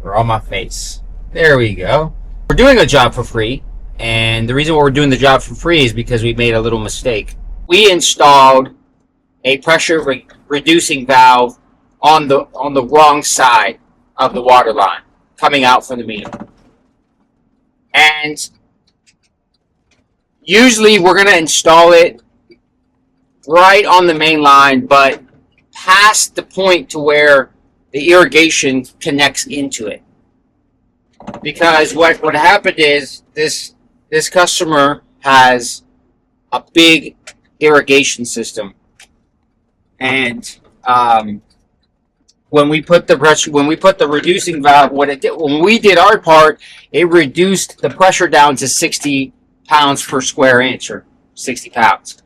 or on my face. There we go. We're doing a job for free, and the reason why we're doing the job for free is because we made a little mistake. We installed a pressure reducing valve on the wrong side of the water line coming out from the meter. And usually we're going to install it right on the main line, but past the point to where the irrigation connects into it. Because what happened is this customer has a big irrigation system, and when we put the reducing valve, what it did when we did our part, it reduced the pressure down to 60 pounds per square inch, or 60 pounds,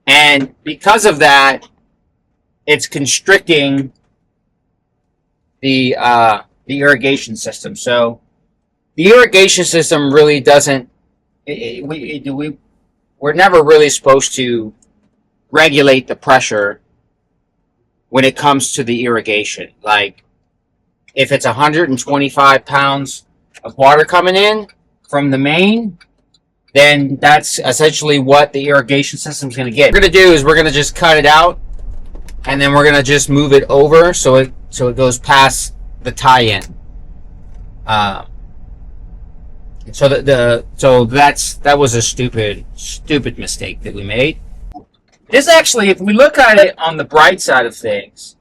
and because of that, it's constricting the irrigation system. So the irrigation system really doesn't. We're never really supposed to regulate the pressure when it comes to the irrigation. Like, if it's 125 pounds of water coming in from the main, then that's essentially what the irrigation system's going to get. What we're going to do is we're going to just cut it out, and then we're going to just move it over so it goes past the tie-in. So that was a stupid mistake that we made. This actually, if we look at it on the bright side of things,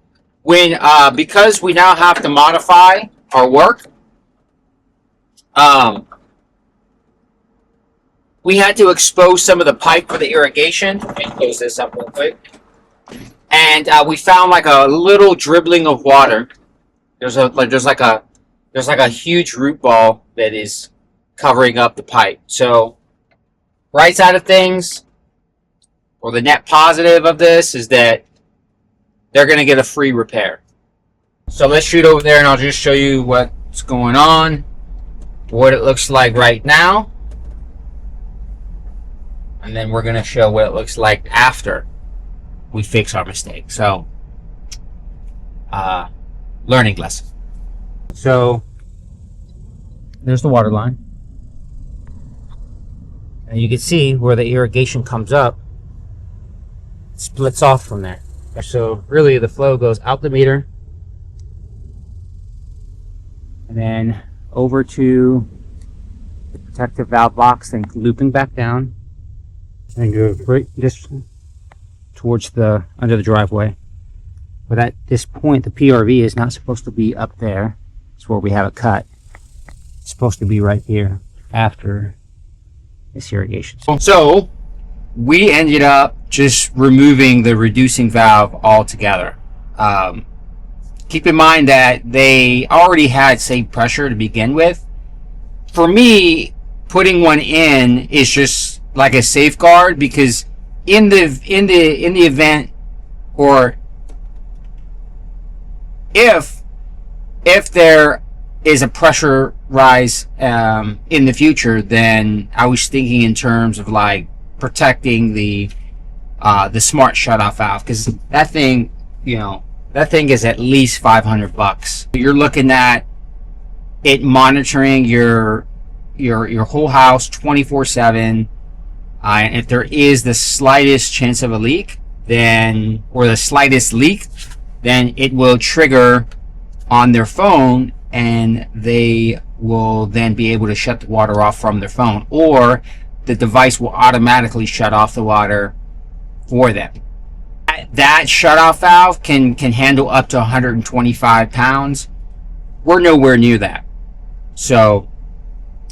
because we now have to modify our work, we had to expose some of the pipe for the irrigation. Let me close this up real quick. And we found like a little dribbling of water. There's like a huge root ball that is covering up the pipe. So, right side of things, or the net positive of this, is that they're going to get a free repair. So let's shoot over there and I'll just show you what's going on, what it looks like right now, and then we're going to show what it looks like after we fix our mistake. So, learning lesson. So, there's the water line. And you can see where the irrigation comes up, it splits off from there. So really the flow goes out the meter and then over to the protective valve box, then looping back down and go right just towards the under the driveway. But at this point, the PRV is not supposed to be up there. It's where we have it cut. It's supposed to be right here after this irrigation. So we ended up just removing the reducing valve altogether. Keep in mind that they already had safe pressure to begin with. For me, putting one in is just like a safeguard, because in the event, or if there is a pressure rise in the future, then I was thinking in terms of like protecting the smart shutoff valve, because that thing, that thing is at least $500. You're looking at it monitoring your whole house 24/7, and if there is the slightest chance of a leak, then, or the slightest leak, then it will trigger on their phone, and they will then be able to shut the water off from their phone, or the device will automatically shut off the water for them. That shutoff valve can handle up to 125 pounds. We're nowhere near that. So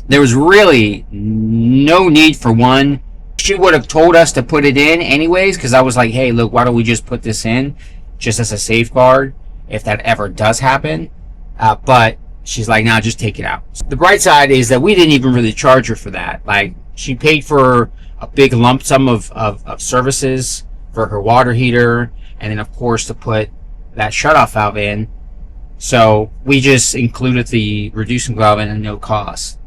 there was really no need for one. She would have told us to put it in anyways, because I was like, hey, look, why don't we just put this in just as a safeguard if that ever does happen. But she's like, nah, just take it out. The bright side is that we didn't even really charge her for that. Like, she paid for a big lump sum of services for her water heater, and then of course to put that shutoff valve in. So we just included the reducing valve at no cost.